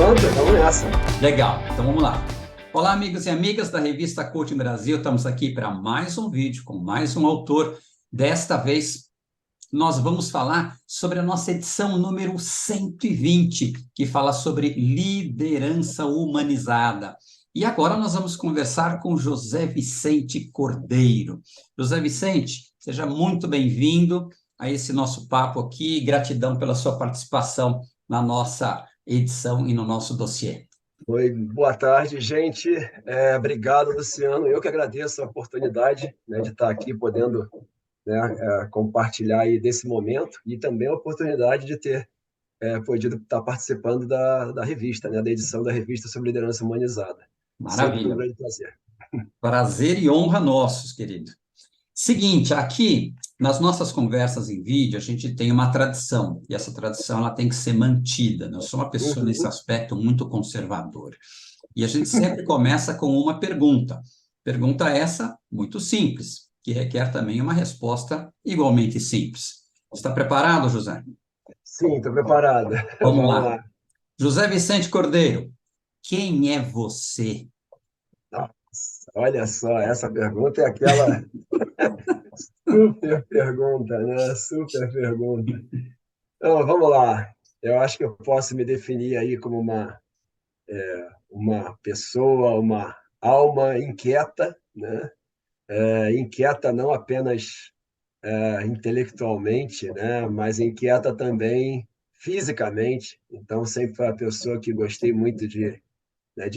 pronto, vamos nessa. Legal, então vamos lá. Olá, amigos e amigas da revista Coaching Brasil, estamos aqui para mais um vídeo com mais um autor. Desta vez, nós vamos falar sobre a nossa edição número 120, que fala sobre liderança humanizada. E agora nós vamos conversar com José Vicente Cordeiro. José Vicente, seja muito bem-vindo a esse nosso papo aqui. Gratidão pela sua participação na nossa edição e no nosso dossiê. Oi, boa tarde, gente. Obrigado, Luciano. Eu que agradeço a oportunidade, né, de estar aqui podendo, né, compartilhar aí desse momento e também a oportunidade de ter podido estar participando da revista, né, da edição da revista sobre liderança humanizada. Sempre um Maravilha. grande prazer. Prazer e honra nossos, querido. Seguinte, aqui nas nossas conversas em vídeo, a gente tem uma tradição, e essa tradição ela tem que ser mantida, né? Eu sou uma pessoa nesse Uhum. aspecto muito conservadora. E a gente sempre começa com uma pergunta. Pergunta essa muito simples, que requer também uma resposta igualmente simples. Está preparado, José? Sim, estou preparado. Vamos Vamos lá. lá. José Vicente Cordeiro, quem é você? Nossa, olha só, essa pergunta é aquela super pergunta, né? Super pergunta. Então, vamos lá. Eu acho que eu posso me definir aí como uma pessoa, uma alma inquieta, né? Inquieta não apenas intelectualmente, né? Mas inquieta também fisicamente. Então, sempre foi a pessoa que gostei muito de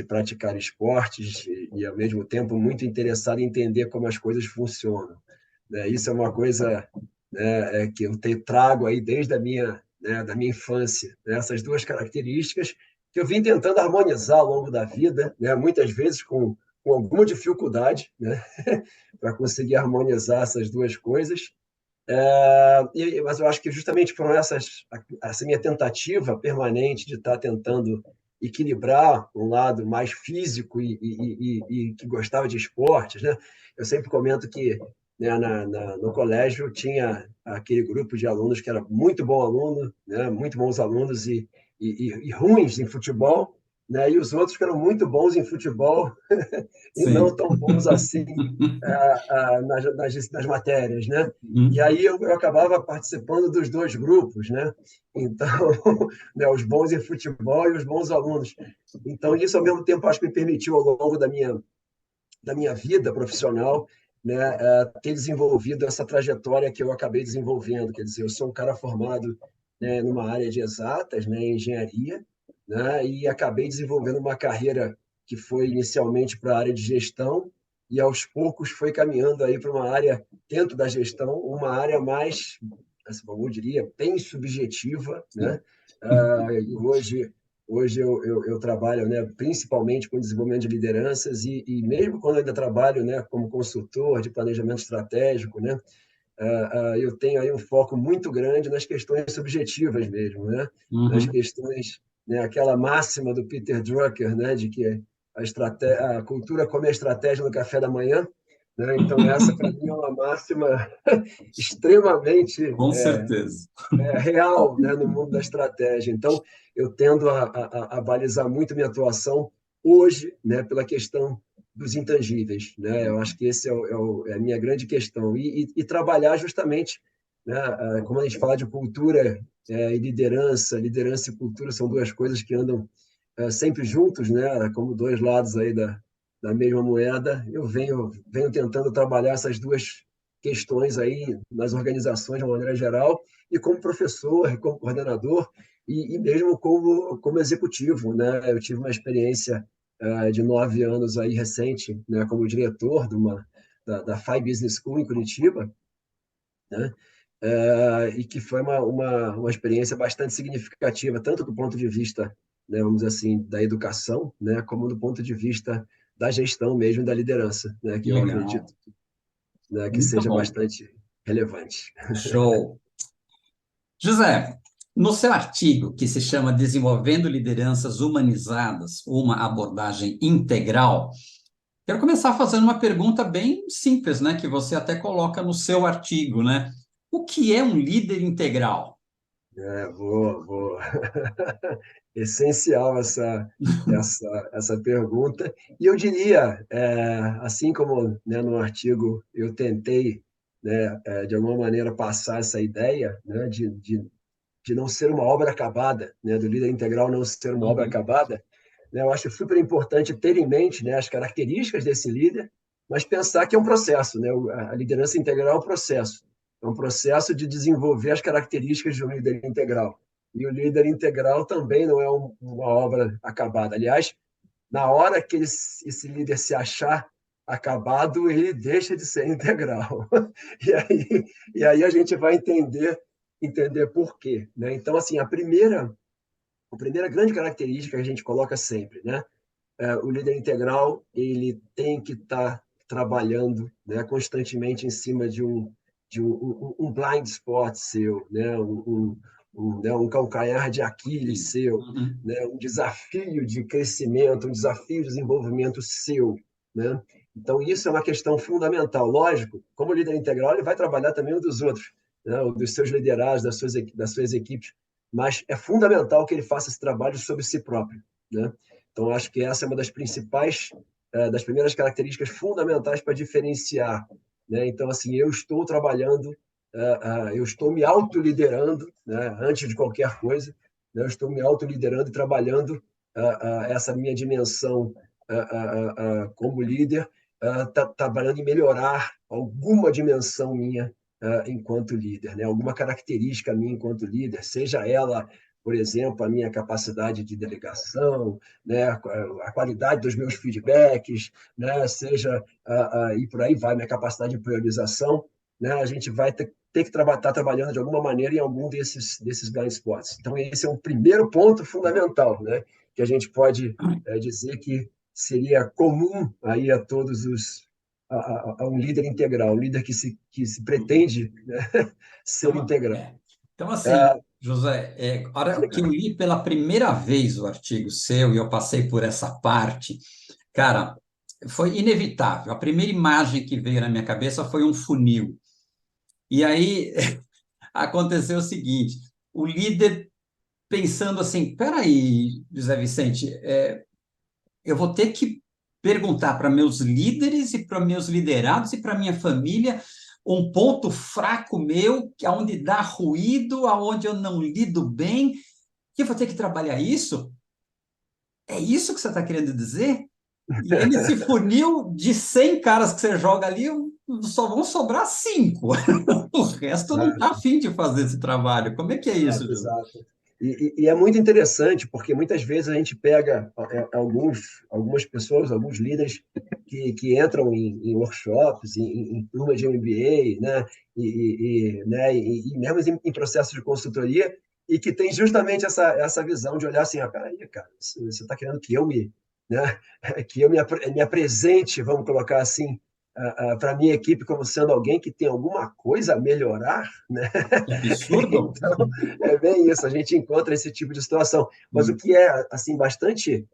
praticar esportes e, ao mesmo tempo, muito interessado em entender como as coisas funcionam. Né? Isso é uma coisa, né, que eu trago aí desde da minha infância, né? Essas duas características que eu vim tentando harmonizar ao longo da vida, né? Muitas vezes com alguma dificuldade, né? Para conseguir harmonizar essas duas coisas. Mas eu acho que justamente por essa minha tentativa permanente de estar tentando equilibrar um lado mais físico e que gostava de esportes, né? Eu sempre comento que, né, no colégio tinha aquele grupo de alunos que era muito bom aluno, né, muito bons alunos e ruins em futebol, né, e os outros que eram muito bons em futebol e não Sim. tão bons assim nas matérias, né? E Uhum. aí eu acabava participando dos dois grupos, né? Então, né, os bons em futebol e os bons alunos. Então, isso ao mesmo tempo acho que me permitiu ao longo da minha vida profissional, né, ter desenvolvido essa trajetória que eu acabei desenvolvendo. Quer dizer, eu sou um cara formado, né, numa área de exatas, né, engenharia, né, e acabei desenvolvendo uma carreira que foi inicialmente para a área de gestão e aos poucos foi caminhando aí para uma área dentro da gestão, uma área mais, assim, como eu diria, bem subjetiva, né? Hoje eu trabalho, né, principalmente com desenvolvimento de lideranças e mesmo quando eu ainda trabalho, né, como consultor de planejamento estratégico, né, eu tenho aí um foco muito grande nas questões subjetivas mesmo, né, nas Uhum. questões, né, aquela máxima do Peter Drucker, né, de que a cultura come a estratégia no café da manhã, né? Então essa para mim é uma máxima extremamente Com certeza. real, né, no mundo da estratégia. Então, eu tendo a balizar muito minha atuação hoje, né, pela questão dos intangíveis, né? Eu acho que esse é a minha grande questão e trabalhar justamente, né, como a gente fala de cultura e liderança, liderança e cultura são duas coisas que andam sempre juntos, né, como dois lados aí da mesma moeda. Eu venho tentando trabalhar essas duas questões aí nas organizações de uma maneira geral e como professor, como coordenador e mesmo como executivo, né? Eu tive uma experiência de 9 anos aí recente, né? Como diretor da FI Business School em Curitiba, né? E que foi uma experiência bastante significativa, tanto do ponto de vista, né, vamos dizer assim, da educação, né, como do ponto de vista da gestão mesmo, da liderança, né, que eu Legal. acredito, né, que Muito seja bom. bastante relevante. Show. José, no seu artigo, que se chama Desenvolvendo Lideranças Humanizadas, uma abordagem integral, quero começar fazendo uma pergunta bem simples, né, que você até coloca no seu artigo, né? O que é um líder integral? Vou. Essencial essa pergunta. E eu diria, assim como, né, no artigo eu tentei, né, de alguma maneira passar essa ideia, né, de não ser uma obra acabada, né, do líder integral não ser uma obra Uhum. acabada, né, eu acho super importante ter em mente, né, as características desse líder, mas pensar que é um processo, né, a liderança integral é um processo de desenvolver as características de um líder integral. E o líder integral também não é uma obra acabada. Aliás, na hora que esse líder se achar acabado, ele deixa de ser integral. E aí, e aí a gente vai entender por quê, né? Então, assim, a primeira grande característica que a gente coloca sempre, né? O líder integral, ele tem que estar trabalhando, né, constantemente em cima de um blind spot seu, né? Um calcanhar de Aquiles Sim. seu, Uhum. né? Um desafio de crescimento, um desafio de desenvolvimento seu, né? Então, isso é uma questão fundamental. Lógico, como líder integral, ele vai trabalhar também o dos outros, né? O dos seus liderados, das suas equipes, mas é fundamental que ele faça esse trabalho sobre si próprio, né? Então, acho que essa é uma das primeiras características fundamentais para diferenciar, né? Então, assim, eu estou trabalhando, eu estou me autoliderando, né? Antes de qualquer coisa, né? Eu estou me autoliderando e trabalhando essa minha dimensão como líder, trabalhando em melhorar alguma dimensão minha enquanto líder, né? Alguma característica minha enquanto líder, seja ela, por exemplo, a minha capacidade de delegação, né, a qualidade dos meus feedbacks, né, seja e por aí vai, minha capacidade de priorização, né, a gente vai ter que estar trabalhando de alguma maneira em algum desses blind spots. Então, esse é um primeiro ponto fundamental, né, que a gente pode dizer que seria comum aí a todos a um líder integral, um líder que se pretende, né, ser Então, integral. então, assim, José, a hora que eu Legal. li pela primeira vez o artigo seu e eu passei por essa parte, cara, foi inevitável. A primeira imagem que veio na minha cabeça foi um funil. E aí aconteceu o seguinte: o líder pensando assim, peraí, José Vicente, eu vou ter que perguntar para meus líderes e para meus liderados e para minha família um ponto fraco meu, que aonde dá ruído, aonde eu não lido bem, que eu vou ter que trabalhar isso? É isso que você está querendo dizer? E aí, nesse funil de 100 caras que você joga ali, só vão sobrar 5. O resto não está afim de fazer esse trabalho. Como é que é isso, Exato, José? exato. E é muito interessante, porque muitas vezes a gente pega algumas pessoas, alguns líderes que entram em workshops, em turma de MBA, né, né, e mesmo em processos de consultoria, e que tem justamente essa visão de olhar assim, peraí, cara, você está querendo que eu né, que eu me apresente, vamos colocar assim, para a minha equipe como sendo alguém que tem alguma coisa a melhorar, né? Que absurdo? Então, é bem isso, a gente encontra esse tipo de situação. Mas o Hum. que é assim bastante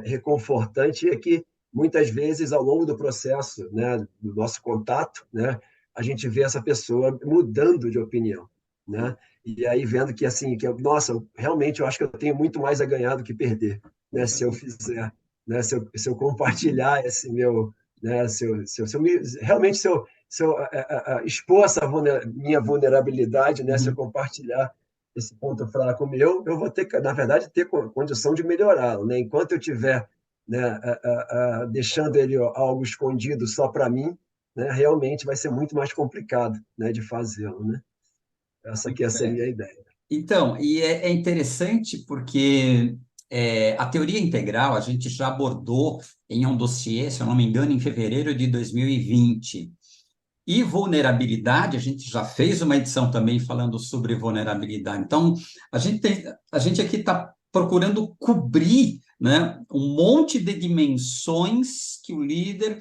reconfortante é que muitas vezes ao longo do processo, né, do nosso contato, né, a gente vê essa pessoa mudando de opinião, né? E aí vendo que assim, nossa, realmente eu acho que eu tenho muito mais a ganhar do que perder, né, se eu fizer, né, se eu compartilhar esse meu, né, realmente se eu expor essa minha vulnerabilidade, né, se eu Uhum. compartilhar esse ponto fraco meu, eu vou ter, na verdade, ter condição de melhorá-lo, né? Enquanto eu tiver, né, deixando ele algo escondido só para mim, né, realmente vai ser muito mais complicado, né, de fazê-lo, né? Essa aqui Pois seria é. a ideia. Então, e é interessante porque a teoria integral a gente já abordou em um dossiê, se eu não me engano, em fevereiro de 2020. E vulnerabilidade, a gente já fez uma edição também falando sobre vulnerabilidade. Então, a gente aqui está procurando cobrir, né, um monte de dimensões que o líder,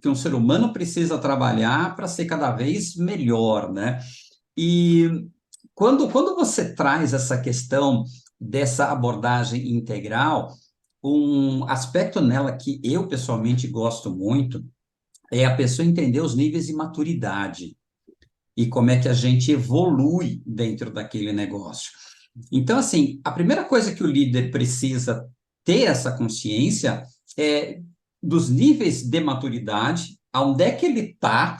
que um ser humano precisa trabalhar para ser cada vez melhor, né? E quando você traz essa questão dessa abordagem integral, um aspecto nela que eu pessoalmente gosto muito é a pessoa entender os níveis de maturidade. e como é que a gente evolui dentro daquele negócio. Então, assim, a primeira coisa que o líder precisa ter essa consciência é dos níveis de maturidade, aonde é que ele está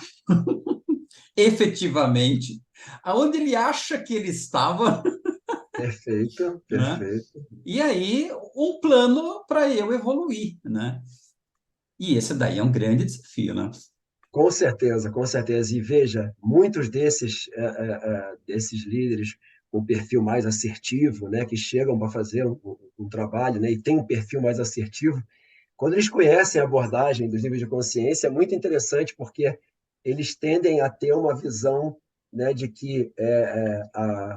efetivamente, aonde ele acha que ele estava, Perfeito, né? perfeito. E aí um plano para eu evoluir, né? E esse daí é um grande desafio, né? Com certeza, com certeza. E veja, muitos desses, desses líderes com perfil mais assertivo, né, que chegam para fazer um trabalho, né, e tem um perfil mais assertivo, quando eles conhecem a abordagem dos níveis de consciência, é muito interessante porque eles tendem a ter uma visão, né, de que,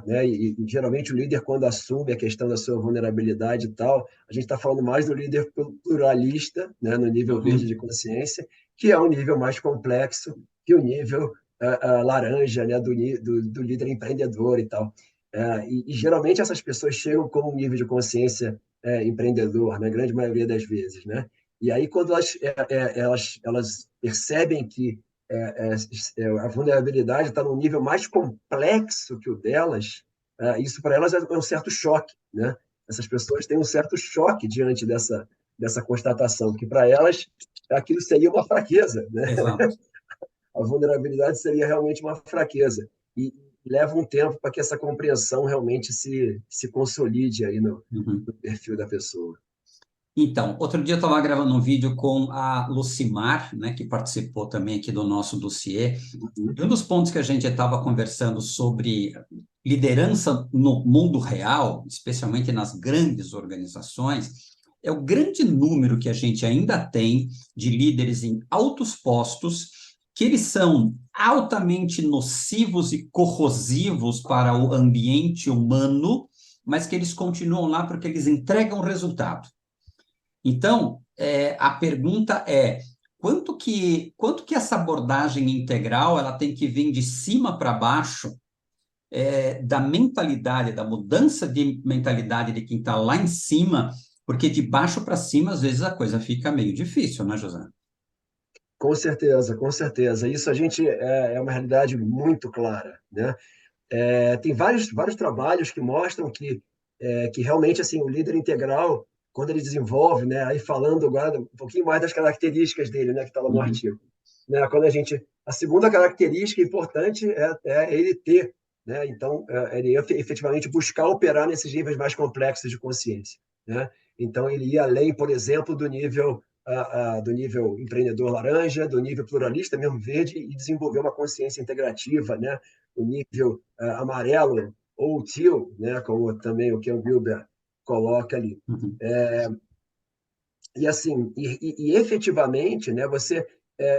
né, e geralmente o líder, quando assume a questão da sua vulnerabilidade e tal, a gente está falando mais do líder pluralista, né, no nível verde de Uhum. consciência, que é um nível mais complexo que o nível laranja, né, do líder empreendedor e tal. E geralmente essas pessoas chegam com um nível de consciência empreendedor, na grande maioria das vezes, né? E aí, quando elas percebem que a vulnerabilidade está num nível mais complexo que o delas, isso para elas é um certo choque, né? Essas pessoas têm um certo choque diante dessa constatação, que para elas aquilo seria uma fraqueza, né? Exato. A vulnerabilidade seria realmente uma fraqueza. E leva um tempo para que essa compreensão realmente se consolide aí Uhum. no perfil da pessoa. Então, outro dia eu estava gravando um vídeo com a Lucimar, né, que participou também aqui do nosso dossiê. Uhum. E um dos pontos que a gente estava conversando sobre liderança no mundo real, especialmente nas grandes organizações, é o grande número que a gente ainda tem de líderes em altos postos, que eles são altamente nocivos e corrosivos para o ambiente humano, mas que eles continuam lá porque eles entregam resultado. Então, a pergunta é, quanto que essa abordagem integral ela tem que vir de cima para baixo, da mentalidade, da mudança de mentalidade de quem está lá em cima, porque de baixo para cima, às vezes, a coisa fica meio difícil, né, José? Com certeza, com certeza. Isso a gente é uma realidade muito clara, né? Tem vários trabalhos que mostram que realmente assim o líder integral, quando ele desenvolve, né, aí falando agora um pouquinho mais das características dele, né, que está lá no Uhum, artigo, né, a segunda característica importante é ele ter, né, então ele efetivamente buscar operar nesses níveis mais complexos de consciência, né? Então ele ia além, por exemplo, do nível empreendedor laranja, do nível pluralista mesmo verde e desenvolver uma consciência integrativa, né? O nível amarelo ou teal, né, como também o Ken Wilber coloca ali. uhum, E assim, efetivamente, né,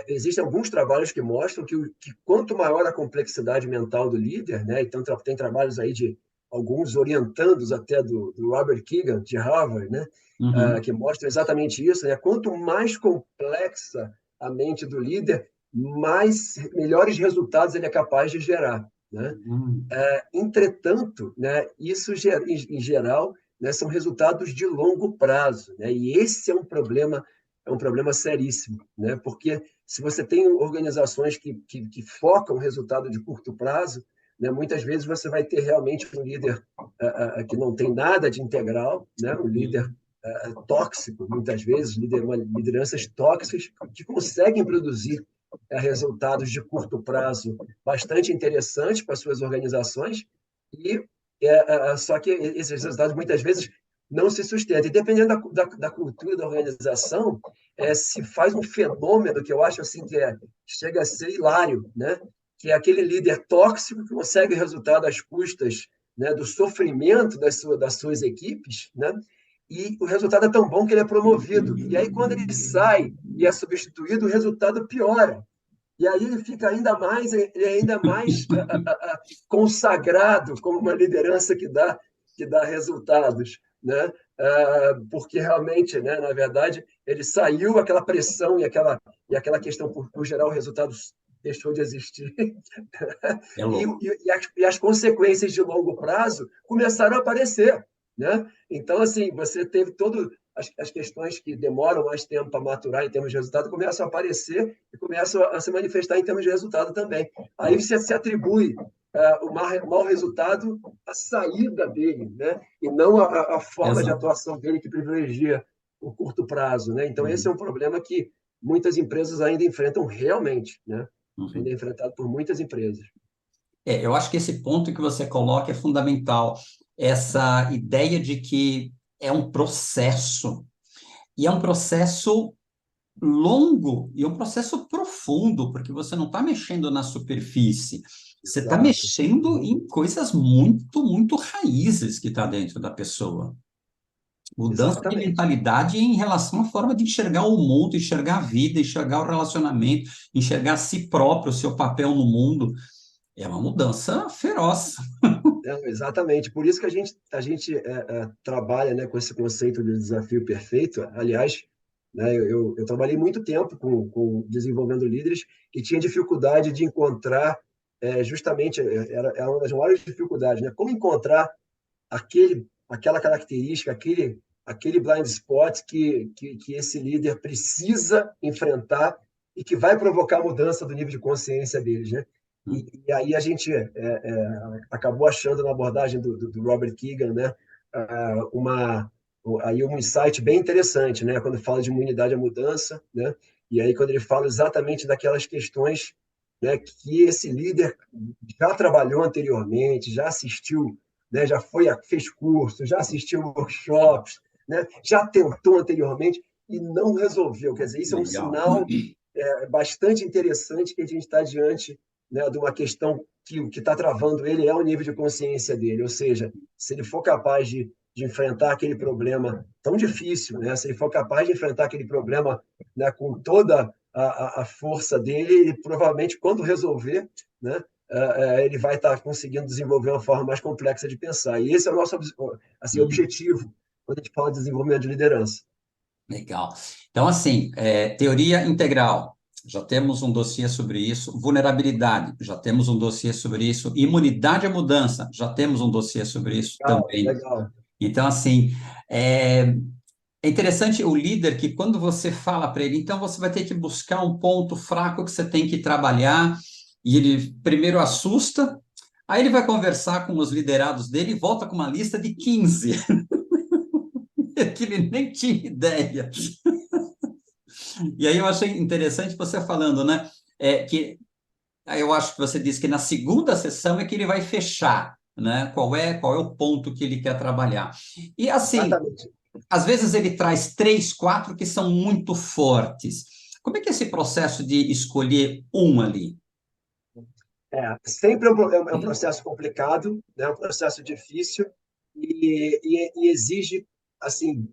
existem alguns trabalhos que mostram que quanto maior a complexidade mental do líder, né, então tem trabalhos aí de alguns orientandos até do Robert Keegan de Harvard, né, uhum, que mostram exatamente isso, né, quanto mais complexa a mente do líder, melhores resultados ele é capaz de gerar, né? uhum, Entretanto, né, isso em geral, né, são resultados de longo prazo, né? E esse é um problema seríssimo, né? Porque se você tem organizações que focam o resultado de curto prazo, né, muitas vezes você vai ter realmente um líder que não tem nada de integral, né? Um líder tóxico, muitas vezes, lideranças tóxicas que conseguem produzir resultados de curto prazo bastante interessantes para suas organizações, e só que esses resultados muitas vezes não se sustentam. E dependendo da cultura da organização, se faz um fenômeno que eu acho assim chega a ser hilário, né? Que é aquele líder tóxico que consegue resultado às custas, né, do sofrimento das suas equipes, né? E o resultado é tão bom que ele é promovido. E aí, quando ele sai e é substituído, o resultado piora. E aí ele é ainda mais consagrado como uma liderança que dá resultados, né? Porque realmente, né, na verdade, ele saiu aquela pressão e aquela questão por gerar o resultado deixou de existir. é louco. E as consequências de longo prazo começaram a aparecer, né? Então, assim, você teve todo as questões que demoram mais tempo para maturar em termos de resultado começam a aparecer e começam a se manifestar em termos de resultado também. Aí você se atribui o mau resultado à saída dele, né? E não a forma de Exato. atuação dele que privilegia o curto prazo, né? Então, esse é Uhum, um problema que muitas empresas ainda enfrentam realmente, né? Ainda é uhum. enfrentado por muitas empresas. Eu acho que esse ponto que você coloca é fundamental. Essa ideia de que é um processo, e é um processo longo e um processo profundo, porque você não está mexendo na superfície, você está Exato. mexendo em coisas muito, muito raízes que está dentro da pessoa. Mudança de Exatamente. mentalidade em relação à forma de enxergar o mundo, enxergar a vida, enxergar o relacionamento, enxergar a si próprio, o seu papel no mundo. É uma mudança feroz. Exatamente. Por isso que a gente trabalha, né, com esse conceito de desafio perfeito. Aliás, né, eu trabalhei muito tempo desenvolvendo líderes e tinha dificuldade de encontrar, justamente, era uma das maiores dificuldades, né? Como encontrar aquela característica, aquele blind spot que esse líder precisa enfrentar e que vai provocar mudança do nível de consciência deles, né? E aí a gente acabou achando na abordagem do Robert Keegan, né, uma aí um insight bem interessante, né, quando fala de imunidade à mudança, né, e aí quando ele fala exatamente daquelas questões, né, que esse líder já trabalhou anteriormente, já assistiu, né, fez curso, já assistiu workshops, né, já tentou anteriormente e não resolveu. Quer dizer, isso é um Legal. sinal bastante interessante que a gente está diante, né, de uma questão que o que está travando ele é o nível de consciência dele, ou seja, se ele for capaz de enfrentar aquele problema tão difícil, né, se ele for capaz de enfrentar aquele problema, né, com toda a força dele, ele provavelmente, quando resolver, né, ele vai estar conseguindo desenvolver uma forma mais complexa de pensar. E esse é o nosso assim, objetivo quando a gente fala de desenvolvimento de liderança. Legal. Então, assim, teoria integral, já temos um dossiê sobre isso. Vulnerabilidade, já temos um dossiê sobre isso. Imunidade à mudança, já temos um dossiê sobre isso Legal, também. legal. Então, assim, é interessante o líder que quando você fala para ele, então você vai ter que buscar um ponto fraco que você tem que trabalhar, e ele primeiro assusta, aí ele vai conversar com os liderados dele e volta com uma lista de 15, que ele nem tinha ideia. E aí eu achei interessante você falando, né? Que eu acho que você disse que na segunda sessão é que ele vai fechar, né? Qual é o ponto que ele quer trabalhar. E assim, Exatamente. às vezes ele traz três, quatro que são muito fortes. Como é que é esse processo de escolher um ali? Sempre é um processo complicado, né? É um processo difícil e exige, assim,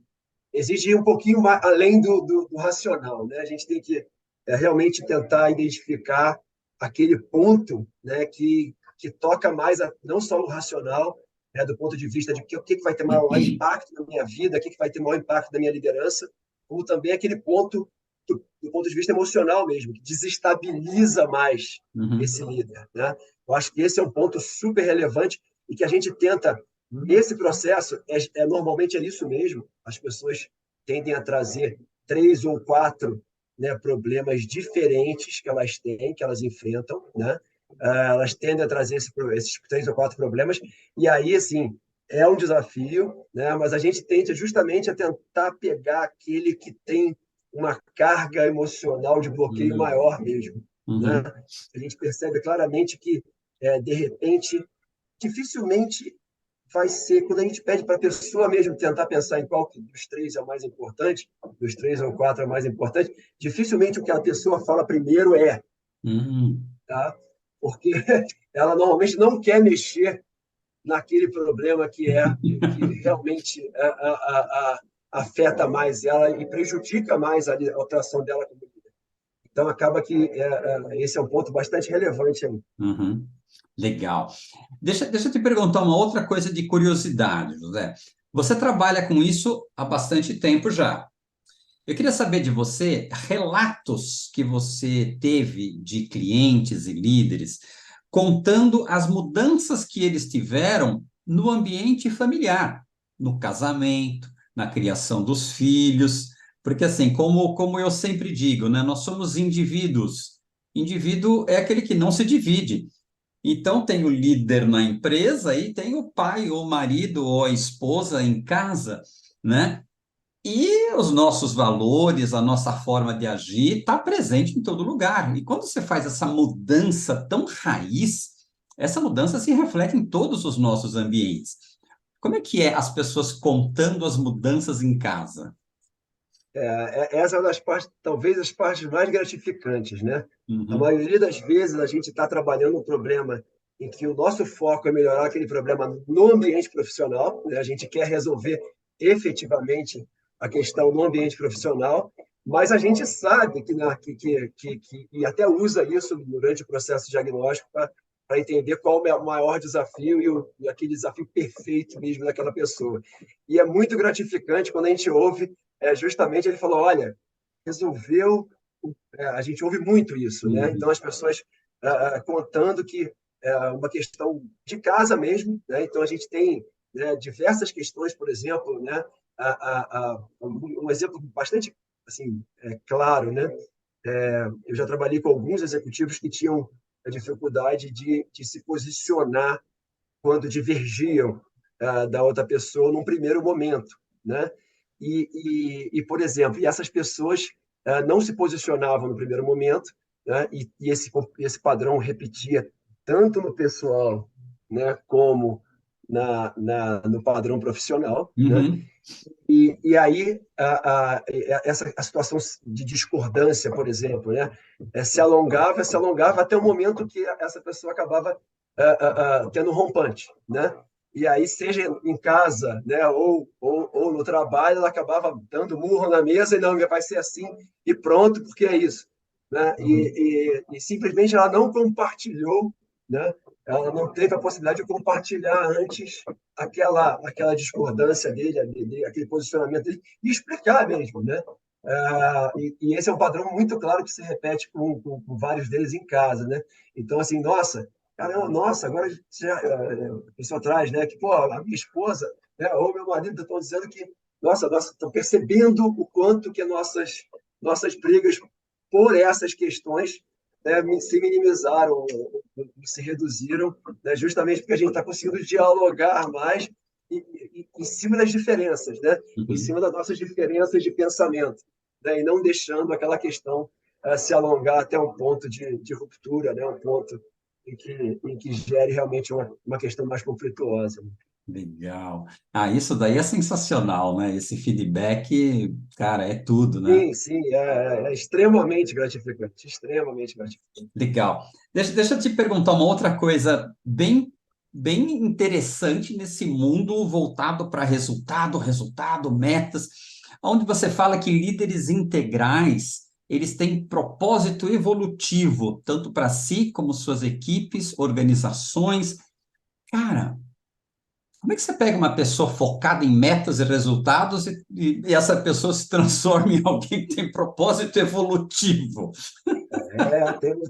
exige ir um pouquinho mais, além do racional, né? A gente tem que realmente tentar identificar aquele ponto, né, que toca mais não só o racional, né, do ponto de vista de o que vai ter maior impacto na minha vida, o que vai ter maior impacto na minha liderança, como também aquele ponto do ponto de vista emocional mesmo, que desestabiliza mais Uhum, esse líder, né? Eu acho que esse é um ponto super relevante e que a gente tenta nesse processo normalmente é isso mesmo. As pessoas tendem a trazer três ou quatro, né, problemas diferentes que elas têm, que elas enfrentam, né? Elas tendem a trazer esses três ou quatro problemas e aí assim é um desafio, né? Mas a gente tende justamente a tentar pegar aquele que tem uma carga emocional de bloqueio uhum, maior mesmo, né? uhum, A gente percebe claramente que de repente dificilmente vai ser, quando a gente pede para a pessoa mesmo tentar pensar em qual dos três é o mais importante, dos três ou quatro é o mais importante, dificilmente o que a pessoa fala primeiro uhum, tá? Porque ela normalmente não quer mexer naquele problema que realmente afeta mais ela e prejudica mais a atuação dela como líder. Então, acaba que esse é um ponto bastante relevante aí. uhum. Legal. Deixa eu te perguntar uma outra coisa de curiosidade, José. Você trabalha com isso há bastante tempo já. Eu queria saber de você relatos que você teve de clientes e líderes contando as mudanças que eles tiveram no ambiente familiar, no casamento, na criação dos filhos, porque assim, como eu sempre digo, né, nós somos indivíduos. Indivíduo é aquele que não se divide. Então, tem o líder na empresa e tem o pai, ou o marido, ou a esposa em casa, né? E os nossos valores, a nossa forma de agir, está presente em todo lugar. E quando você faz essa mudança tão raiz, essa mudança se reflete em todos os nossos ambientes. Como é que é as pessoas contando as mudanças em casa? Essa é uma das partes, talvez as partes mais gratificantes, né? A Uhum, maioria das vezes a gente está trabalhando um problema em que o nosso foco é melhorar aquele problema no ambiente profissional, né? A gente quer resolver efetivamente a questão no ambiente profissional, mas a gente sabe e até usa isso durante o processo diagnóstico para entender qual é o maior desafio e aquele desafio perfeito mesmo daquela pessoa. E é muito gratificante quando a gente ouve justamente ele falou, olha, resolveu, a gente ouve muito isso, né? Então uhum, as pessoas contando que é uma questão de casa mesmo, né? Então a gente tem, né, diversas questões, por exemplo, né? Um exemplo bastante assim claro, né? Eu já trabalhei com alguns executivos que tinham a dificuldade de se posicionar quando divergiam da outra pessoa num primeiro momento, né? Por exemplo, e essas pessoas não se posicionavam no primeiro momento, né? Esse padrão repetia tanto no pessoal, né, como no padrão profissional, né? uhum, E aí, a situação de discordância, por exemplo, né, se alongava até o momento que essa pessoa acabava tendo um rompante. Né? E aí, seja em casa né, ou no trabalho, ela acabava dando murro na mesa e não, vai ser assim e pronto, porque é isso. Né? uhum. E simplesmente ela não compartilhou, né? Ela não teve a possibilidade de compartilhar antes aquela discordância dele, aquele posicionamento dele, e explicar mesmo, né? E esse é um padrão muito claro que se repete com vários deles em casa, né? Então, assim, nossa, caramba, nossa, agora já, a pessoa traz, né? Que, pô, a minha esposa, né, ou meu marido estão dizendo que, nossa, estão percebendo o quanto que nossas brigas por essas questões né, se minimizaram, se reduziram, né, justamente porque a gente está conseguindo dialogar mais em cima das diferenças, né, em Uhum. cima das nossas diferenças de pensamento, né, e não deixando aquela questão se alongar até um ponto de ruptura, né, um ponto em que gere realmente uma questão mais conflituosa. Legal. Ah, isso daí é sensacional, né? Esse feedback, cara, é tudo, né? Sim, sim, é extremamente gratificante, extremamente gratificante. Legal. Deixa eu te perguntar uma outra coisa bem interessante nesse mundo voltado para resultado, metas, onde você fala que líderes integrais, eles têm propósito evolutivo, tanto para si como suas equipes, organizações. Cara, como é que você pega uma pessoa focada em metas e resultados e essa pessoa se transforma em alguém que tem propósito evolutivo?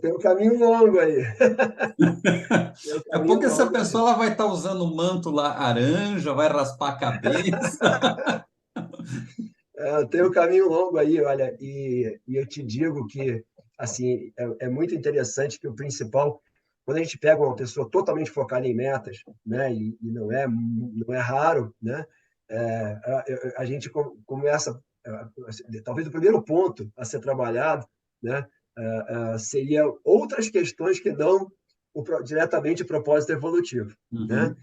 Tem um caminho longo aí. Tem um É caminho porque essa longo aí. pessoa ela vai estar usando um manto laranja, vai raspar a cabeça. Tem um caminho longo aí, olha, e eu te digo que assim é muito interessante que o principal, quando a gente pega uma pessoa totalmente focada em metas, né, e não é raro, né, a gente começa, talvez o primeiro ponto a ser trabalhado, né, seria outras questões que não diretamente o propósito evolutivo, né?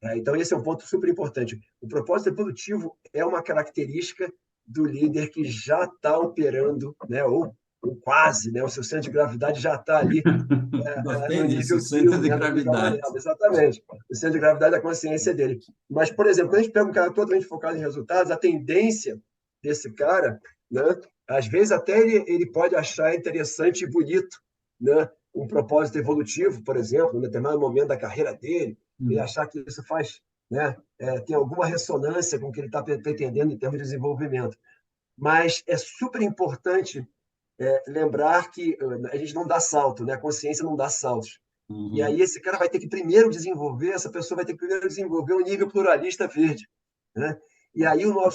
Uhum, Então, esse é um ponto super importante. O propósito evolutivo é uma característica do líder que já está operando, né, ou quase, né, o seu centro de gravidade já está ali gostei no disso, nível centro 1000, de né, no nível gravidade. amarelo, exatamente. O centro de gravidade da consciência dele. Mas, por exemplo, quando a gente pega um cara totalmente focado em resultados, a tendência desse cara, né, às vezes até ele pode achar interessante e bonito, né, um propósito evolutivo, por exemplo, em determinado momento da carreira dele, ele Hum, achar que isso faz, né, tem alguma ressonância com o que ele está pretendendo em termos de desenvolvimento. Mas é super importante lembrar que a gente não dá salto, né? A consciência não dá saltos. E uhum, aí esse cara vai ter que primeiro desenvolver, essa pessoa vai ter que primeiro desenvolver o nível pluralista verde, né? E aí o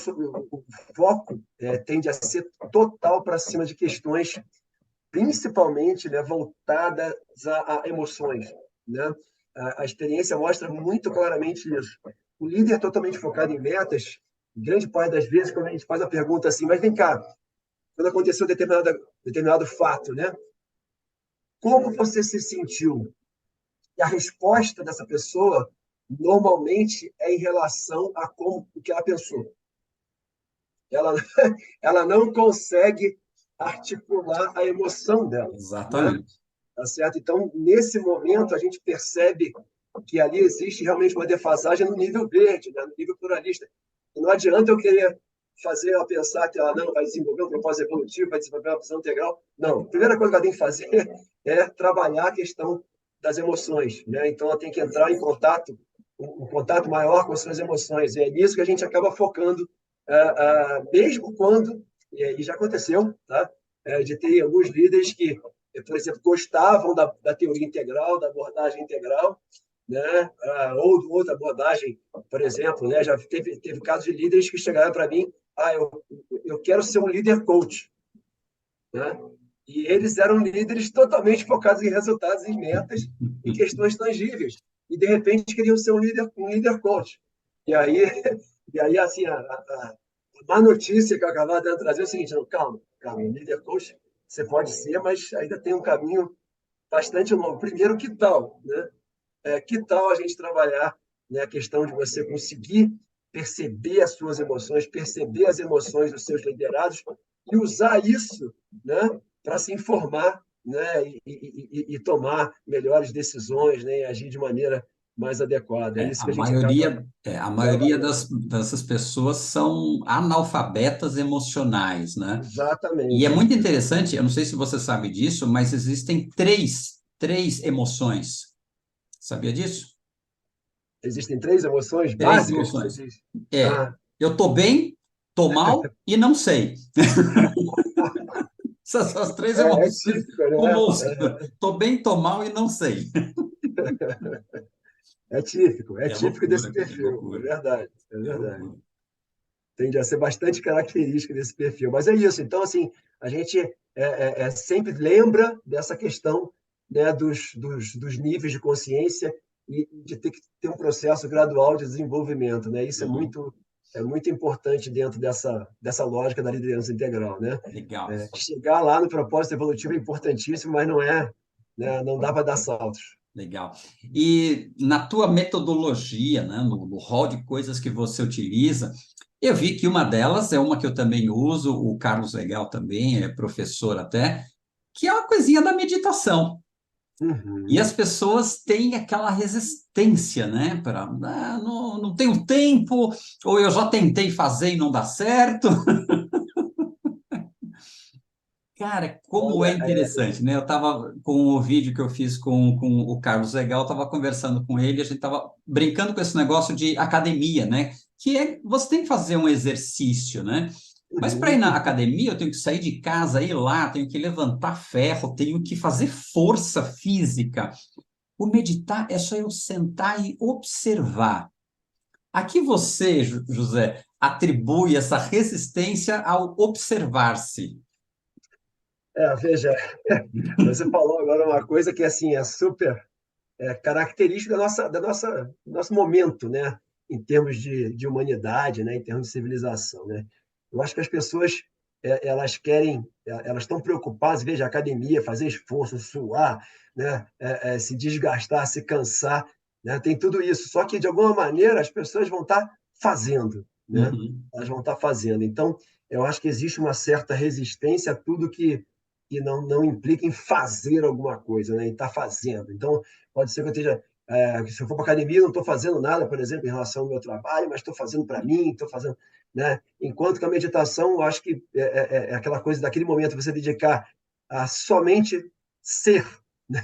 foco tende a ser total para cima de questões, principalmente, né, voltadas a emoções, né? A experiência mostra muito claramente isso. O líder totalmente focado em metas, grande parte das vezes, quando a gente faz a pergunta assim, mas vem cá, quando aconteceu determinado fato, né? Como você se sentiu? E a resposta dessa pessoa normalmente é em relação a como o que ela pensou. Ela, ela não consegue articular a emoção dela, né? Exatamente. Tá certo? Então, nesse momento, a gente percebe que ali existe realmente uma defasagem no nível verde, né? No nível pluralista. E não adianta eu querer fazer ela pensar que ela não vai desenvolver um propósito evolutivo, vai desenvolver uma visão integral. Não. A primeira coisa que ela tem que fazer é trabalhar a questão das emoções, né? Então, ela tem que entrar em contato, um contato maior com as suas emoções. E é nisso que a gente acaba focando, mesmo quando, e já aconteceu, tá? De ter alguns líderes que, por exemplo, gostavam da teoria integral, da abordagem integral, né? Ou de outra abordagem, por exemplo, né? Já teve casos de líderes que chegaram para mim, eu quero ser um líder coach, né? E eles eram líderes totalmente focados em resultados, em metas, em questões tangíveis. E, de repente, queriam ser um líder coach. E aí, e aí assim, a má notícia que eu acabava de trazer é o seguinte, não, calma, calma, líder coach você pode ser, mas ainda tem um caminho bastante longo. Primeiro, que tal, né? Que tal a gente trabalhar, né, a questão de você conseguir perceber as suas emoções, perceber as emoções dos seus liderados e usar isso, né, para se informar, né, e tomar melhores decisões, né, e agir de maneira mais adequada. É isso que a gente acaba A maioria trabalhando. dessas pessoas são analfabetas emocionais, né? E é Exatamente. muito interessante, eu não sei se você sabe disso, mas existem três emoções. Sabia disso? Existem três emoções Três básicas que você emoções. diz. É, Ah, eu tô bem, tô mal e não sei. Essas são as três é emoções típico, né? comuns. Tô bem, tô mal e não sei. É É típico desse loucura, cara, é perfil, é loucura, verdade, é é verdade. loucura. Tende a ser bastante característica desse perfil. Mas é isso. Então, assim, a gente sempre lembra dessa questão, né, dos níveis de consciência e de ter que ter um processo gradual de desenvolvimento, né? Isso Uhum, é muito importante dentro dessa lógica da liderança integral, né? legal. Chegar lá no propósito evolutivo é importantíssimo, mas não é, né, não dá para dar saltos. Legal. E na tua metodologia, né, no rol de coisas que você utiliza, eu vi que uma delas é uma que eu também uso, o Carlos Legal também é professor até, que é uma coisinha da meditação. E as Uhum. pessoas têm aquela resistência, né? Para, não tenho tempo, ou eu já tentei fazer e não dá certo. Cara, como é Olha, interessante, né? Eu estava com o vídeo que eu fiz com o Carlos Legal, estava conversando com ele, a gente estava brincando com esse negócio de academia, né? Que é, você tem que fazer um exercício, né? Mas para ir uhum. na academia, eu tenho que sair de casa, ir lá, tenho que levantar ferro, tenho que fazer força física. O meditar é só eu sentar e observar. A que você, José, atribui essa resistência ao observar-se? Veja, você falou agora uma coisa que assim é super característica do nosso momento, né? Em termos de humanidade, né? Em termos de civilização, né? Eu acho que as pessoas elas querem, elas estão preocupadas, veja, academia, fazer esforço, suar, né? Se desgastar, se cansar, né? Tem tudo isso. Só que de alguma maneira as pessoas vão estar fazendo, né? Uhum. Elas vão estar fazendo. Então, eu acho que existe uma certa resistência a tudo que não implica em fazer alguma coisa, né? Em estar fazendo. Então, pode ser que eu esteja, se eu for para academia, não estou fazendo nada, por exemplo, em relação ao meu trabalho, mas estou fazendo para mim, estou fazendo, né? Enquanto que a meditação, eu acho que é aquela coisa daquele momento você dedicar a somente ser, né?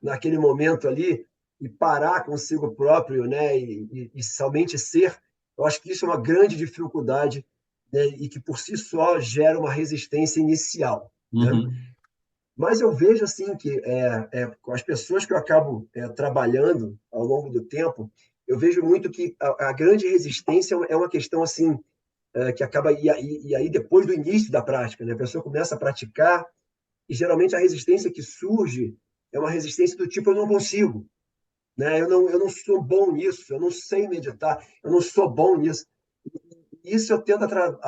Naquele momento ali e parar consigo próprio, né? E somente ser. Eu acho que isso é uma grande dificuldade, né? E que por si só gera uma resistência inicial, né? Uhum. Mas eu vejo assim que com as pessoas que eu acabo trabalhando ao longo do tempo, eu vejo muito que a grande resistência é uma questão assim, que acaba, e aí depois do início da prática, né? A pessoa começa a praticar, e geralmente a resistência que surge é uma resistência do tipo, eu não consigo, né? Eu não sou bom nisso, eu não sei meditar, eu não sou bom nisso. Isso eu tento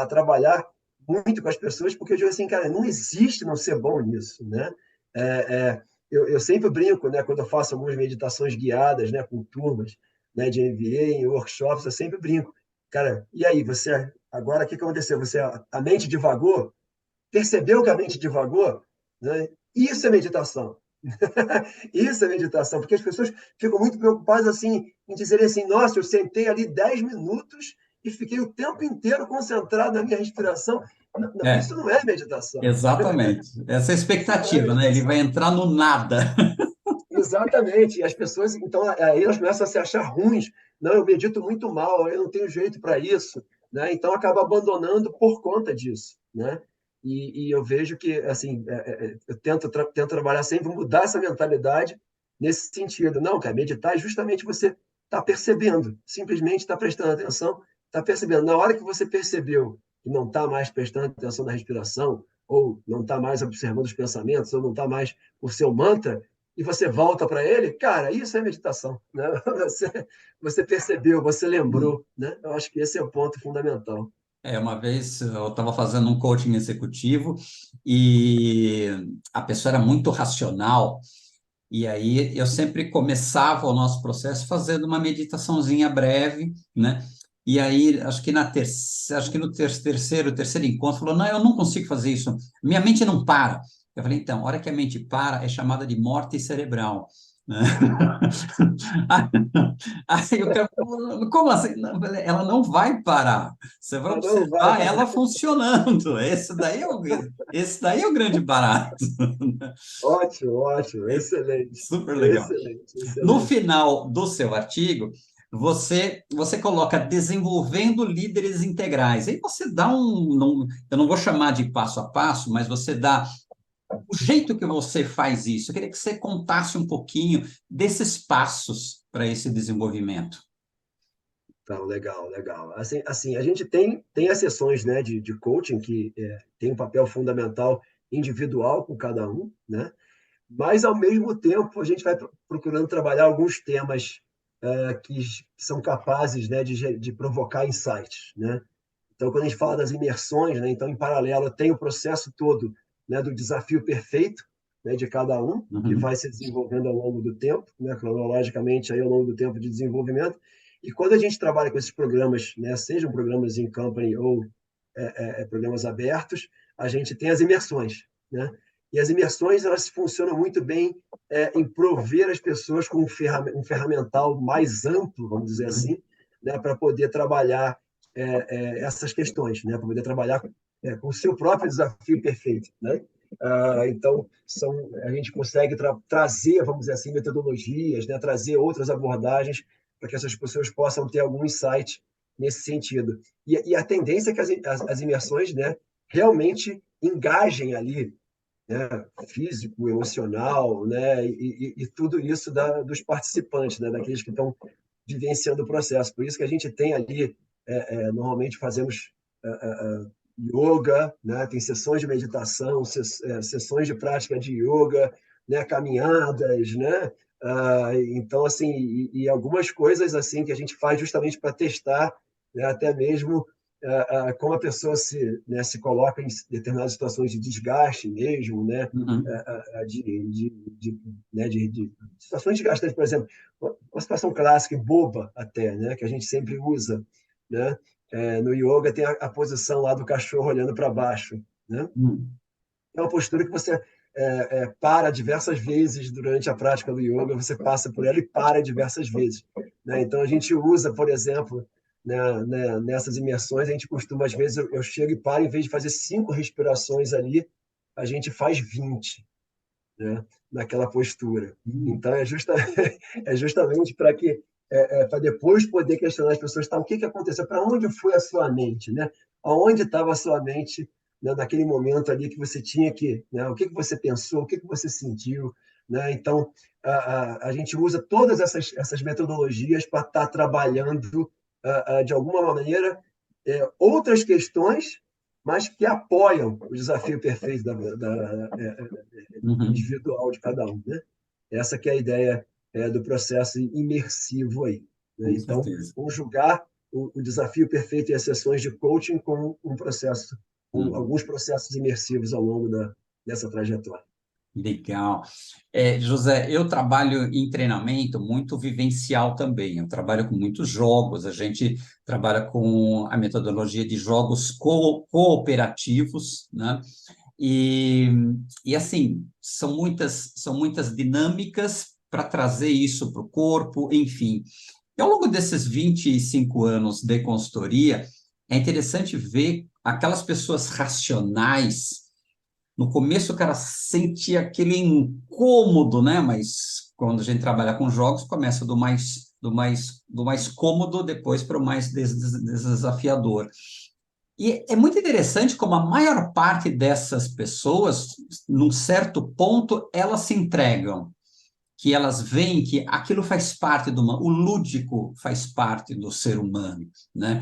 trabalhar muito com as pessoas, porque eu digo assim, cara, não existe não ser bom nisso, né? É, eu sempre brinco, né, quando eu faço algumas meditações guiadas, né, com turmas, né, de MBA, em workshops, eu sempre brinco. Cara, e aí, você, agora o que aconteceu? Você, a mente divagou? Percebeu que a mente divagou? Né? Isso é meditação. Isso é meditação, porque as pessoas ficam muito preocupadas assim, em dizerem assim, nossa, eu sentei ali 10 minutos e fiquei o tempo inteiro concentrado na minha respiração. Não, não, É, isso não é meditação. exatamente. Essa é a Isso não é expectativa, né? Ele vai meditação. entrar no nada. Exatamente. E as pessoas, então, aí elas começam a se achar ruins. Não, eu medito muito mal, eu não tenho jeito para isso. Né? Então, acaba abandonando por conta disso. Né? E eu vejo que, assim, eu tento trabalhar sempre, mudar essa mentalidade nesse sentido. Não, cara, meditar é justamente você estar percebendo, simplesmente estar prestando atenção, estar percebendo. Na hora que você percebeu que não está mais prestando atenção na respiração, ou não está mais observando os pensamentos, ou não está mais o seu mantra, e você volta para ele, cara, isso é meditação. Né? Você percebeu, você lembrou. Né? Eu acho que esse é o ponto fundamental. Uma vez eu estava fazendo um coaching executivo e a pessoa era muito racional, e aí eu sempre começava o nosso processo fazendo uma meditaçãozinha breve, né? E aí, acho que no terceiro encontro, falou, não, eu não consigo fazer isso, minha mente não para. Eu falei, então, a hora que a mente para, é chamada de morte cerebral, né? Aí o cara falou, como assim? Não, eu falei, ela não vai parar. Você vai Ah, não, vai. observar ela funcionando. Esse daí é o grande barato. Ótimo, ótimo, excelente, Super legal. excelente, No excelente. final do seu artigo, você coloca desenvolvendo líderes integrais. Aí você dá eu não vou chamar de passo a passo, mas você dá o jeito que você faz isso. Eu queria que você contasse um pouquinho desses passos para esse desenvolvimento. Então, legal, legal. Assim, a gente tem as sessões, né, de coaching que tem um papel fundamental individual com cada um, né? Mas, ao mesmo tempo, a gente vai procurando trabalhar alguns temas que são capazes, né, de provocar insights, né? Então, quando a gente fala das imersões, né, então, em paralelo, tem o processo todo, né, do desafio perfeito, né, de cada um, que Uhum, vai se desenvolvendo ao longo do tempo, né, cronologicamente, aí, ao longo do tempo de desenvolvimento. E quando a gente trabalha com esses programas, né, sejam programas em company ou programas abertos, a gente tem as imersões. Né? E as imersões elas funcionam muito bem em prover as pessoas com um ferramental mais amplo, vamos dizer uhum. assim, né, para poder trabalhar essas questões, né, para poder trabalhar com o seu próprio desafio perfeito. Né? Então, a gente consegue trazer, vamos dizer assim, metodologias, né, trazer outras abordagens para que essas pessoas possam ter algum insight nesse sentido. E a tendência é que as imersões, né, realmente engajem ali, né, físico, emocional, né, e tudo isso dos participantes, né, daqueles que estão vivenciando o processo. Por isso que a gente tem ali, normalmente fazemos yoga, né, tem sessões de meditação, sessões de prática de yoga, né, caminhadas, né, então assim, algumas coisas assim que a gente faz justamente para testar, né, até mesmo como a pessoa se coloca em determinadas situações de desgaste mesmo, né? Uhum. De situações desgastantes, por exemplo, uma situação clássica e boba até, né? Que a gente sempre usa, né? No yoga tem a posição lá do cachorro olhando para baixo, né? Uhum. É uma postura que você para diversas vezes durante a prática do yoga, você passa por ela e para diversas vezes. Né? Então, a gente usa, por exemplo, nessas imersões, a gente costuma, às vezes, eu chego e paro, em vez de fazer 5 respirações ali, a gente faz 20, né? Naquela postura. Uhum. Então, é justamente para que para depois poder questionar as pessoas, tá, o que aconteceu, para onde foi a sua mente, né? Aonde estava a sua mente, né, naquele momento ali que você tinha que, né, o que você pensou, o que você sentiu, né? Então, a gente usa todas essas metodologias para estar trabalhando, de alguma maneira, outras questões, mas que apoiam o desafio perfeito Uhum. individual de cada um, né? Essa que é a ideia do processo imersivo aí, né? Com Então, certeza. conjugar o desafio perfeito e as sessões de coaching com com Uhum. alguns processos imersivos ao longo dessa trajetória. Legal. José, eu trabalho em treinamento muito vivencial também. Eu trabalho com muitos jogos. A gente trabalha com a metodologia de jogos cooperativos, né? E, e assim, são muitas dinâmicas para trazer isso para o corpo, enfim. E ao longo desses 25 anos de consultoria, é interessante ver aquelas pessoas racionais. No começo, o cara sentia aquele incômodo, né? Mas quando a gente trabalha com jogos, começa do mais cômodo, depois para o mais desafiador. E é muito interessante como a maior parte dessas pessoas, num certo ponto, elas se entregam, que elas veem que aquilo faz parte do humano, o lúdico faz parte do ser humano, né?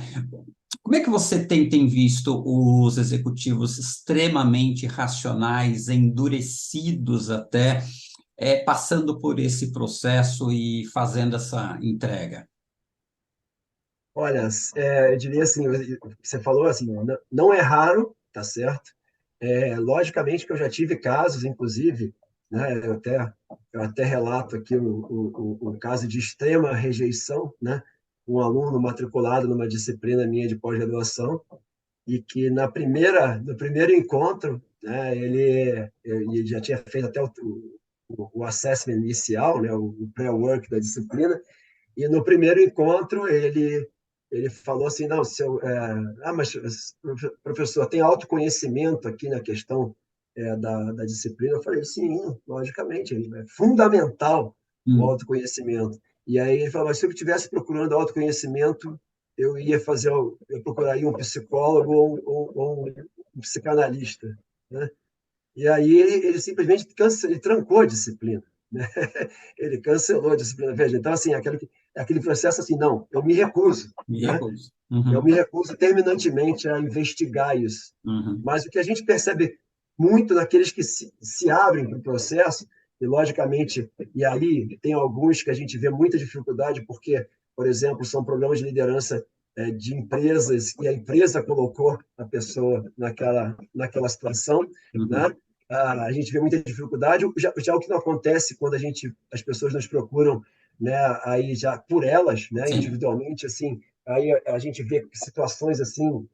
Como é que você tem visto os executivos extremamente racionais, endurecidos até, passando por esse processo e fazendo essa entrega? Olha, eu diria assim, você falou assim, não é raro, tá certo? Logicamente que eu já tive casos, inclusive, né, eu até relato aqui um caso de extrema rejeição, né? Um aluno matriculado numa disciplina minha de pós-graduação, e que no primeiro encontro, né, ele já tinha feito até o assessment inicial, né, o pré-work da disciplina, e no primeiro encontro ele falou assim, não, mas professor, tem autoconhecimento aqui na questão da disciplina? Eu falei, sim, logicamente, é fundamental o Hum. autoconhecimento. E aí ele falou, mas se eu estivesse procurando autoconhecimento, eu procuraria um psicólogo ou um psicanalista, né? E aí ele simplesmente ele trancou a disciplina, né? Ele cancelou a disciplina. Veja, então, assim, aquele processo assim, não, eu me recuso, Me né? recuso. Eu Uhum, me recuso terminantemente a investigar isso. uhum, Mas o que a gente percebe muito naqueles que se abrem para o processo, e logicamente, e aí tem alguns que a gente vê muita dificuldade, porque, por exemplo, são programas de liderança de empresas, e a empresa colocou a pessoa naquela situação, uhum. né? A gente vê muita dificuldade. Já o que não acontece quando as pessoas nos procuram, né, aí já por elas, né, Sim. individualmente, assim, aí a gente vê situações assim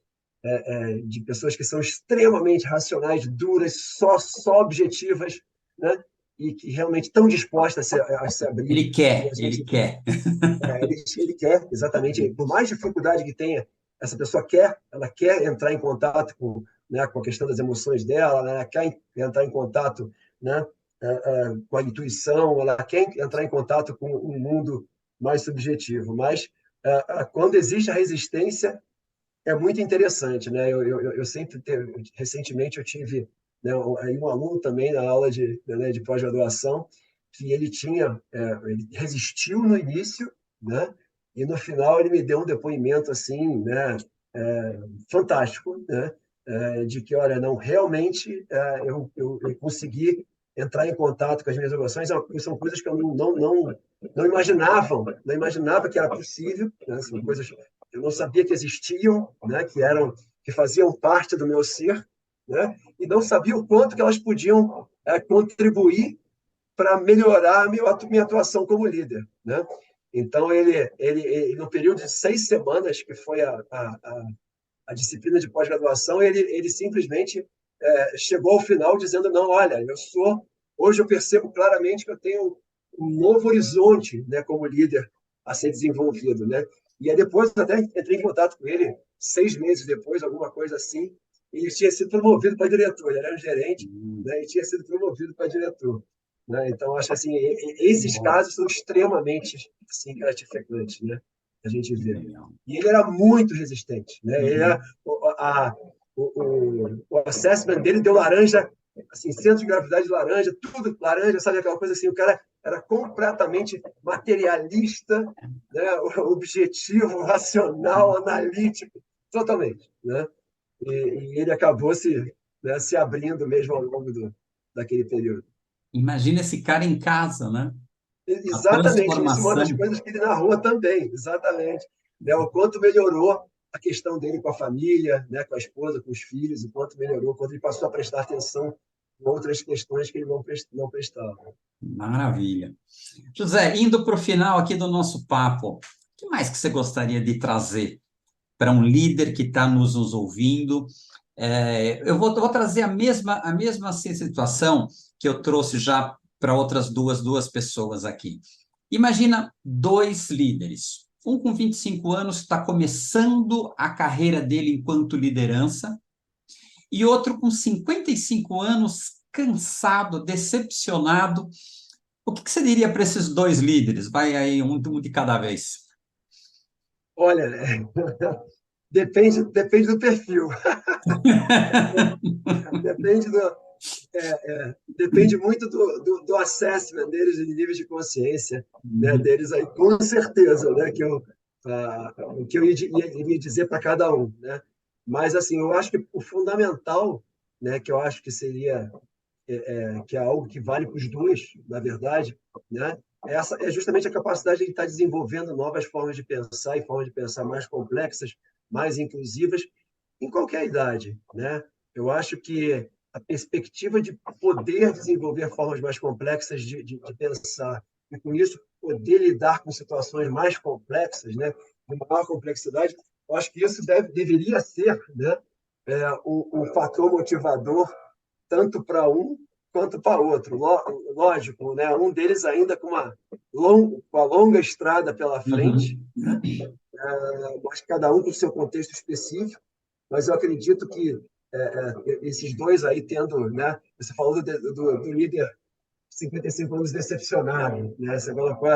de pessoas que são extremamente racionais, duras, só objetivas, né? E que realmente estão dispostas a se abrir. E a Ele gente, quer. ele quer, exatamente, por mais dificuldade que tenha, essa pessoa ela quer entrar em contato né, com a questão das emoções dela, né, ela quer entrar em contato, né, com a intuição, ela quer entrar em contato com um mundo mais subjetivo. Mas quando existe a resistência, é muito interessante, né? Eu recentemente eu tive, né, aí um aluno também na aula né, de pós-graduação que ele resistiu no início, né? E no final ele me deu um depoimento assim, né, fantástico, né? De que, olha, não, realmente eu consegui entrar em contato com as minhas emoções, são coisas que eu não imaginava que era possível, né? São coisas que eu não sabia que existiam, né? Que faziam parte do meu ser, né? E não sabia o quanto que elas podiam contribuir para melhorar minha atuação como líder, né? Então ele no período de 6 semanas que foi a disciplina de pós-graduação, ele simplesmente chegou ao final dizendo, não, olha, hoje eu percebo claramente que eu tenho um novo horizonte, né, como líder a ser desenvolvido, né? E aí depois até entrei em contato com ele 6 meses depois, alguma coisa assim, e ele tinha sido promovido para diretor, ele era um gerente, né, e tinha sido promovido para diretor, né? Então acho assim, esses Bom, casos são extremamente assim gratificantes, né? A gente que vê. legal. E ele era muito resistente, né? Uhum. O assessment dele deu laranja assim, centro de gravidade laranja, tudo laranja, sabe aquela coisa assim, o cara era completamente materialista, né, objetivo, racional, analítico, totalmente, né? E ele acabou se abrindo mesmo ao longo daquele período. Imagina esse cara em casa, né? A Exatamente, isso é uma das transformação. coisas que ele narrou também, exatamente. Né, o quanto melhorou a questão dele com a família, né, com a esposa, com os filhos, o quanto melhorou, quando ele passou a prestar atenção em outras questões que ele não prestava. Maravilha. José, indo para o final aqui do nosso papo, o que mais que você gostaria de trazer para um líder que está nos ouvindo? Eu vou trazer a mesma assim, situação que eu trouxe já para outras duas pessoas aqui. Imagina dois líderes. Um com 25 anos está começando a carreira dele enquanto liderança, e outro com 55 anos, cansado, decepcionado. O que você diria para esses dois líderes? Vai aí um de cada vez. Olha, depende do perfil, depende depende muito do assessment deles, de níveis de consciência, né, deles aí, com certeza, né, o que eu iria dizer para cada um, né? Mas assim, eu acho que o fundamental, né, que eu acho que seria que é algo que vale para os dois, na verdade, né? Essa é justamente a capacidade de estar desenvolvendo novas formas de pensar e formas de pensar mais complexas, mais inclusivas, em qualquer idade, né? Eu acho que a perspectiva de poder desenvolver formas mais complexas de pensar e, com isso, poder lidar com situações mais complexas, né? De maior complexidade, eu acho que isso deveria ser, né? Um fator motivador tanto para um quanto para outro. Lógico, né? Um deles ainda com uma longa estrada pela frente, Uhum. né? Mas cada um com o seu contexto específico, mas eu acredito que esses dois aí tendo, né? Você falou do líder 55 anos decepcionado, né? Você colocou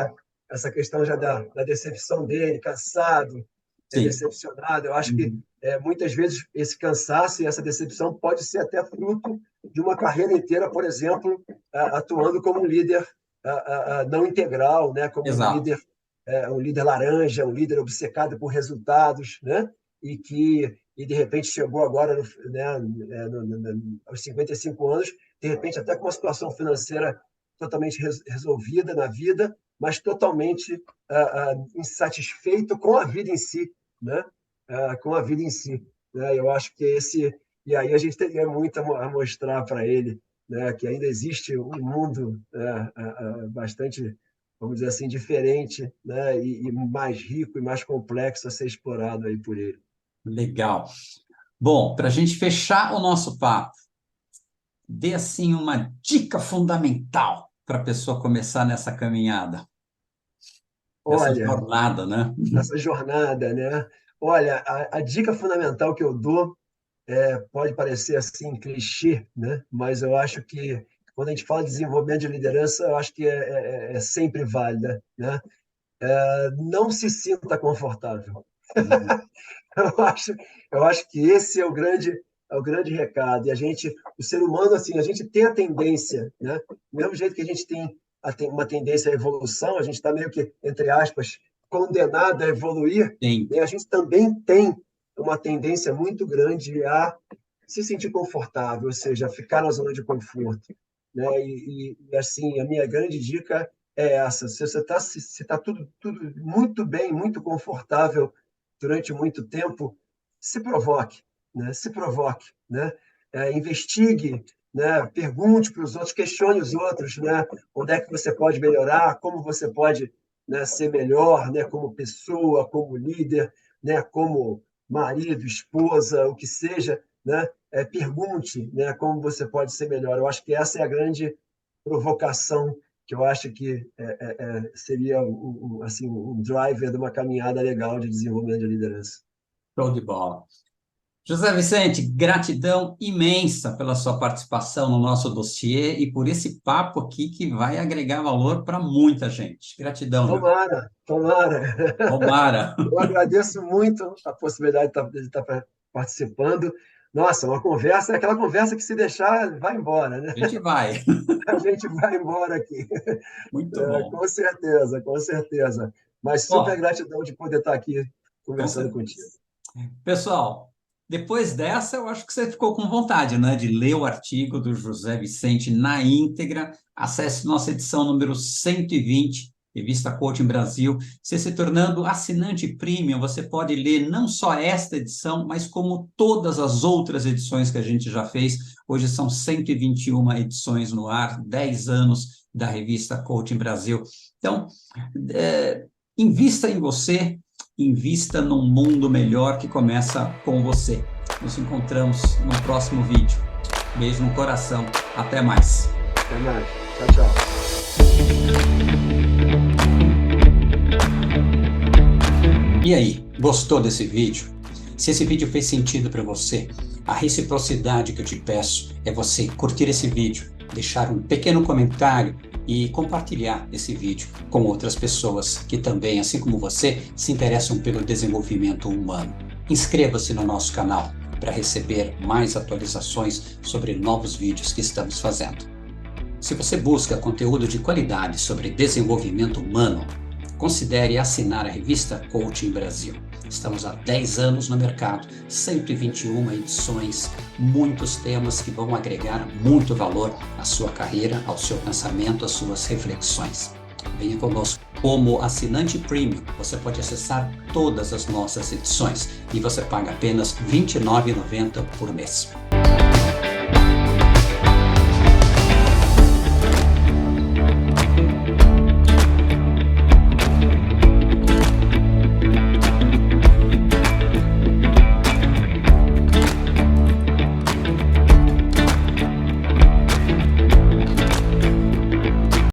essa questão já da decepção dele, cansado, Sim. decepcionado. Eu acho que Uhum. muitas vezes esse cansaço e essa decepção pode ser até fruto de uma carreira inteira, por exemplo, atuando como um líder não integral, né? Como Exato. um líder laranja, um líder obcecado por resultados, né? E de repente chegou agora, né, aos 55 anos, de repente até com uma situação financeira totalmente resolvida na vida, mas totalmente insatisfeito com a vida em si, né? Com a vida em si, né? Eu acho que e aí a gente teria muito a mostrar para ele, né? Que ainda existe um mundo bastante, vamos dizer assim, diferente, né? E mais rico e mais complexo a ser explorado aí por ele. Legal. Bom, para a gente fechar o nosso papo, dê assim uma dica fundamental para a pessoa começar nessa caminhada, nessa Olha, jornada, né? essa jornada, né? Olha, a dica fundamental que eu dou pode parecer assim clichê, né? Mas eu acho que quando a gente fala de desenvolvimento de liderança, eu acho que é sempre válida, né? Não se sinta confortável. Eu acho, eu acho que esse é o grande recado. E o ser humano, assim, a gente tem a tendência, né? Do mesmo jeito que a gente tem uma tendência à evolução, a gente está meio que, entre aspas, condenado a evoluir, Tem. né? A gente também tem uma tendência muito grande a se sentir confortável, ou seja, ficar na zona de conforto, né? Assim, a minha grande dica é essa: se você está se tá tudo muito bem, muito confortável durante muito tempo, se provoque, né? Se provoque, né? Investigue, né? Pergunte para os outros, questione os outros, né? Onde é que você pode melhorar, como você pode, né, ser melhor, né? Como pessoa, como líder, né? Como marido, esposa, o que seja, né? Pergunte, né? Como você pode ser melhor. Eu acho que essa é a grande provocação que eu acho que seria assim, um driver de uma caminhada legal de desenvolvimento de liderança. Show de bola. José Vicente, gratidão imensa pela sua participação no nosso dossiê e por esse papo aqui que vai agregar valor para muita gente. Gratidão, viu? Tomara, tomara. Tomara. Eu agradeço muito a possibilidade de estar participando, Nossa, uma conversa, é aquela conversa que se deixar, vai embora, né? A gente vai. A gente vai embora aqui. Muito bom. Com certeza, com certeza. Mas super Ó, gratidão de poder estar aqui com conversando certeza. contigo. Pessoal, depois dessa, eu acho que você ficou com vontade, né, de ler o artigo do José Vicente na íntegra. Acesse nossa edição número 120, Revista Coaching Brasil. Você se tornando assinante premium, você pode ler não só esta edição, mas como todas as outras edições que a gente já fez. Hoje são 121 edições no ar, 10 anos da Revista Coaching Brasil. Então, invista em você, invista num mundo melhor que começa com você. Nos encontramos no próximo vídeo. Beijo no coração. Até mais. Até mais. Tchau, tchau. E aí, gostou desse vídeo? Se esse vídeo fez sentido para você, a reciprocidade que eu te peço é você curtir esse vídeo, deixar um pequeno comentário e compartilhar esse vídeo com outras pessoas que também, assim como você, se interessam pelo desenvolvimento humano. Inscreva-se no nosso canal para receber mais atualizações sobre novos vídeos que estamos fazendo. Se você busca conteúdo de qualidade sobre desenvolvimento humano, considere assinar a revista Coaching Brasil. Estamos há 10 anos no mercado, 121 edições, muitos temas que vão agregar muito valor à sua carreira, ao seu pensamento, às suas reflexões. Venha conosco. Como assinante premium, você pode acessar todas as nossas edições e você paga apenas R$ 29,90 por mês.